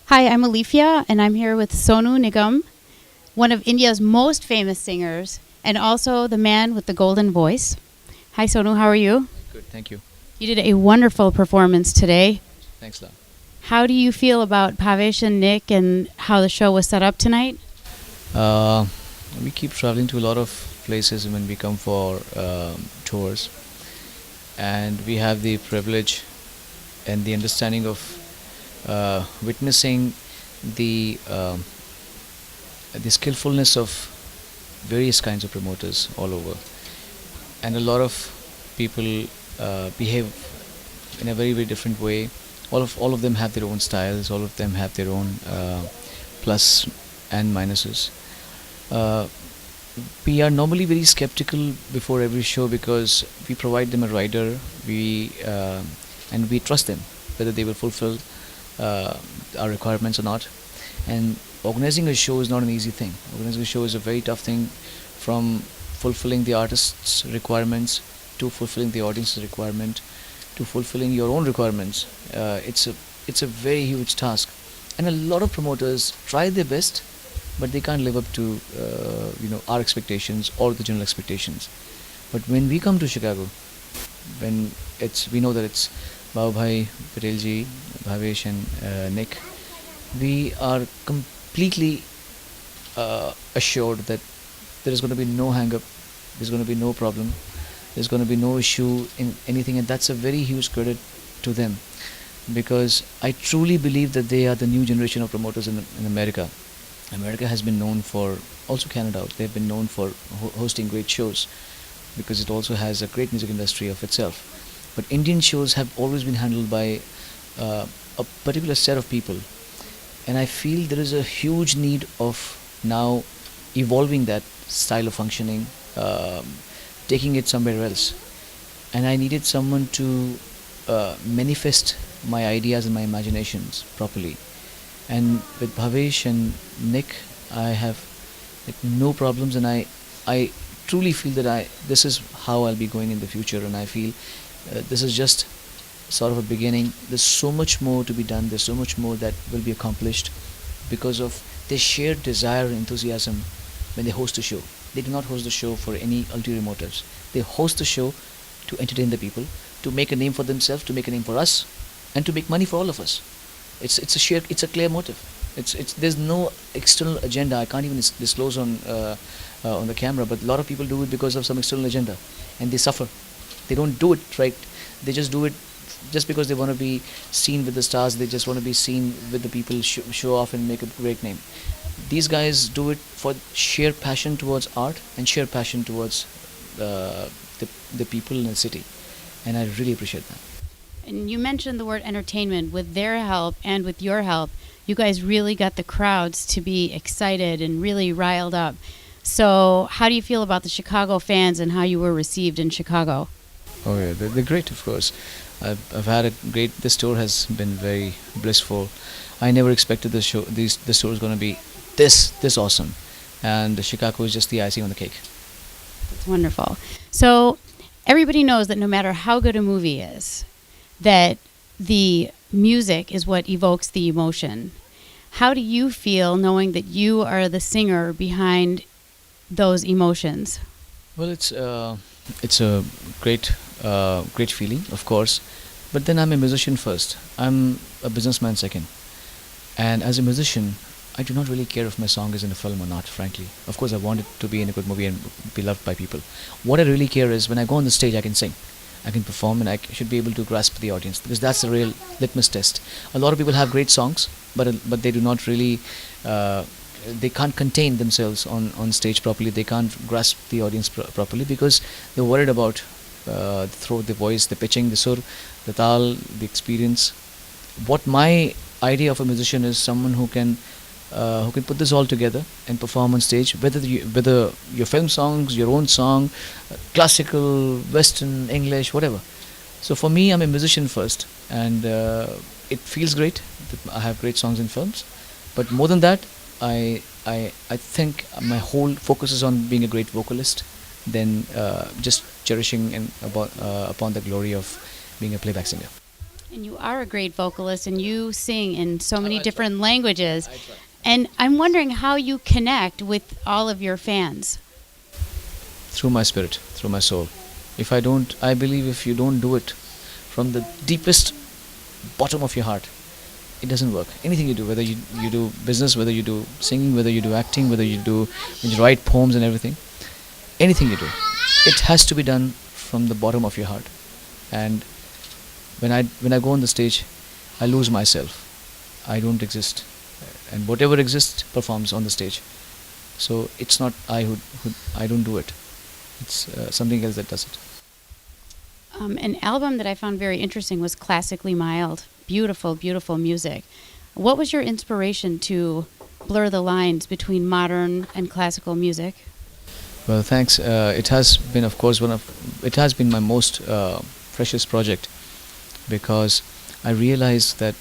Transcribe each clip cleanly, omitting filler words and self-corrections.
Hi, I'm Alifia, and I'm here with Sonu Nigam, one of India's most famous singers, and also the man with the golden voice. Hi, Sonu, how are you? Good, thank you. You did a wonderful performance today. Thanks, La. How do you feel about Pavesh and Nick and how the show was set up tonight? Uh, we keep traveling to a lot of places when we come for tours, and we have the privilege and the understanding of witnessing the skillfulness of various kinds of promoters all over, and a lot of people behave in a very very different way. All of them have their own styles. All of them have their own plus and minuses. Uh, we are normally very skeptical before every show because we provide them a rider, we and we trust them whether they will fulfill uh, our requirements or not. And organizing a show is not an easy thing. Organizing a show is a very tough thing, from fulfilling the artist's requirements to fulfilling the audience's requirement to fulfilling your own requirements. It's a very huge task, and a lot of promoters try their best, but they can't live up to our expectations or the general expectations. But when we come to Chicago, when it's we know that it's Bao Bhai, Patelji, Bhavesh, and Nick, we are completely assured that there is going to be no hang up, there's going to be no problem, there's going to be no issue in anything, and that's a very huge credit to them, because I truly believe that they are the new generation of promoters in America. America has been known for, also Canada, they've been known for hosting great shows because it also has a great music industry of itself. But Indian shows have always been handled by a particular set of people, and I feel there is a huge need of now evolving that style of functioning, taking it somewhere else. And I needed someone to manifest my ideas and my imaginations properly. And with Bhavesh and Nick, I have no problems, and I truly feel that I this is how I'll be going in the future, and I feel this is just sort of a beginning. There's so much more to be done. There's so much more that will be accomplished because of their shared desire and enthusiasm when they host a show. They do not host the show for any ulterior motives. They host the show to entertain the people, to make a name for themselves, to make a name for us, and to make money for all of us. It's a clear motive. It's there's no external agenda. I can't even disclose on the camera, but a lot of people do it because of some external agenda, and they suffer. They don't do it right. They just do it just because they want to be seen with the stars. They just want to be seen with the people, show off and make a great name. These guys do it for sheer passion towards art and sheer passion towards uh, the people in the city, and I really appreciate that. And you mentioned the word entertainment. With their help and with your help, you guys really got the crowds to be excited and really riled up. So, how do you feel about the Chicago fans and how you were received in Chicago? Oh yeah, they're great, of course. I've had a great. This tour has been very blissful. I never expected this tour is going to be this awesome, and Chicago is just the icing on the cake. It's wonderful. So, everybody knows that no matter how good a movie is, that the music is what evokes the emotion. How do you feel knowing that you are the singer behind those emotions? Well, it's a great feeling, of course, but then I'm a musician first. I'm a businessman second, and as a musician, I do not really care if my song is in a film or not. Frankly, of course, I want it to be in a good movie and be loved by people. What I really care is when I go on the stage, I can sing, I can perform, and should be able to grasp the audience, because that's the real litmus test. A lot of people have great songs, but they do not really. They can't contain themselves on stage properly. They can't grasp the audience properly because they're worried about the throat, the voice, the pitching, the sur, the tal, the experience. What my idea of a musician is, someone who can put this all together and perform on stage, whether your film songs, your own song, classical, western, English, whatever. So for me, I'm a musician first, and it feels great that I have great songs in films. But more than that, I think my whole focus is on being a great vocalist, then just cherishing and upon the glory of being a playback singer. And you are a great vocalist, and you sing in so many I try. different languages. I try. And I'm wondering how you connect with all of your fans. Through my spirit, through my soul. If I don't, I believe if you don't do it from the deepest bottom of your heart, it doesn't work. Anything you do, whether you do business, whether you do singing, whether you do acting, whether when you write poems and everything, anything you do, it has to be done from the bottom of your heart. And when I go on the stage, I lose myself. I don't exist, and whatever exists performs on the stage. So it's not I who I don't do it. It's something else that does it. An album that I found very interesting was Classically Mild. Beautiful, beautiful music. What was your inspiration to blur the lines between modern and classical music? Well, thanks. It has been, of course, it has been my most precious project, because I realized that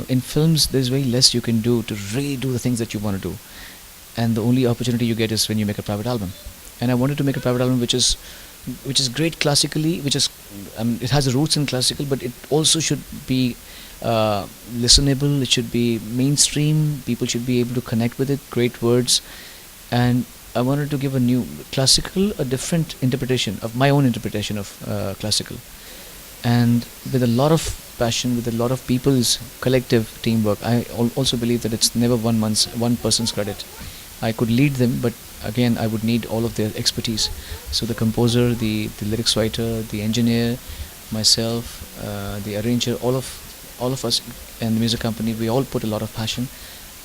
in films there's very less you can do to really do the things that you want to do, and the only opportunity you get is when you make a private album. And I wanted to make a private album which is great classically, it has the roots in classical, but it also should be listenable. It should be mainstream. People should be able to connect with it. Great words, and I wanted to give a different interpretation of my own interpretation of classical, and with a lot of passion, with a lot of people's collective teamwork. I also believe that it's never one person's credit. I could lead them, but again I would need all of their expertise. So the composer, the lyrics writer, the engineer, myself, the arranger, all of us, and the music company, we all put a lot of passion,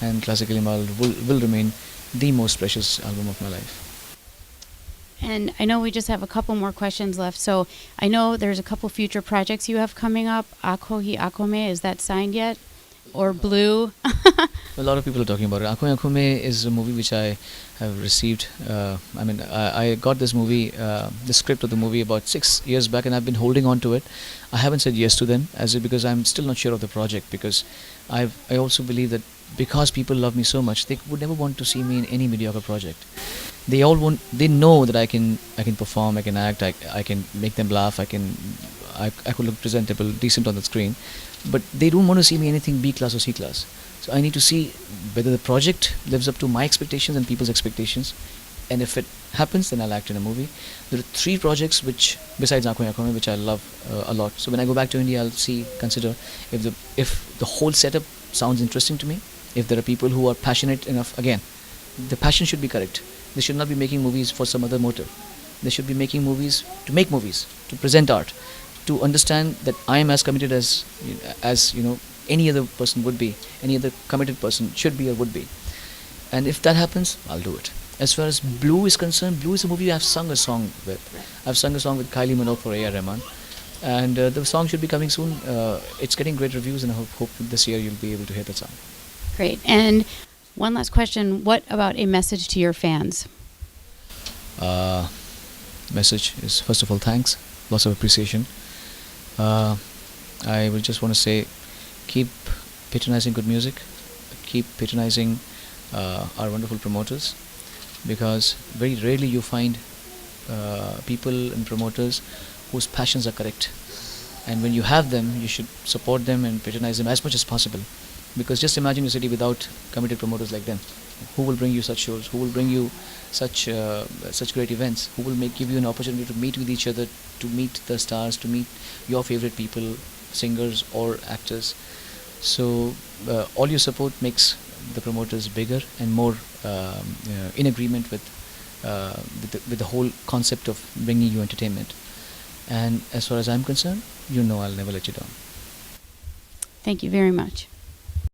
and Classically Mild will remain the most precious album of my life. And I know we just have a couple more questions left. So I know there's a couple future projects you have coming up. Akohi Akome, is that signed yet? Or Blue? A lot of people are talking about it. Aankhon Aankhon Mein is a movie which I have received. I got this movie, the script of the movie, about 6 years back, and I've been holding on to it. I haven't said yes to them because I'm still not sure of the project, because I also believe that because people love me so much, they would never want to see me in any mediocre project. They know that I can perform, I can act, I can make them laugh, I could look presentable, decent on the screen, but they don't want to see me anything B class or C class. So I need to see whether the project lives up to my expectations and people's expectations, and if it happens, then I'll act in a movie. There are 3 projects besides Aankhon Aankhon Mein, which I love a lot. So when I go back to India, I'll consider if the whole setup sounds interesting to me, if there are people who are passionate enough. Again, the passion should be correct. They should not be making movies for some other motive. They should be making movies, to present art, to understand that I am as committed as any other person would be, any other committed person should be or would be. And if that happens, I'll do it. As far as Blue is concerned, Blue is a movie I've sung a song with. I've sung a song with Kylie Minogue for A.R. Rahman, and the song should be coming soon. It's getting great reviews, and I hope this year you'll be able to hear that song. Great. And one last question. What about a message to your fans? Message is, first of all, thanks, lots of appreciation. I would just want to say, keep patronizing good music, keep patronizing our wonderful promoters, because very rarely you find people and promoters whose passions are correct. And when you have them, you should support them and patronize them as much as possible, because just imagine a city without committed promoters like them. Who will bring you such shows? Who will bring you such great events? Who will give you an opportunity to meet with each other, to meet the stars, to meet your favorite people, singers or actors? So all your support makes the promoters bigger and more in agreement with the whole concept of bringing you entertainment. And as far as I'm concerned, I'll never let you down. Thank you very much.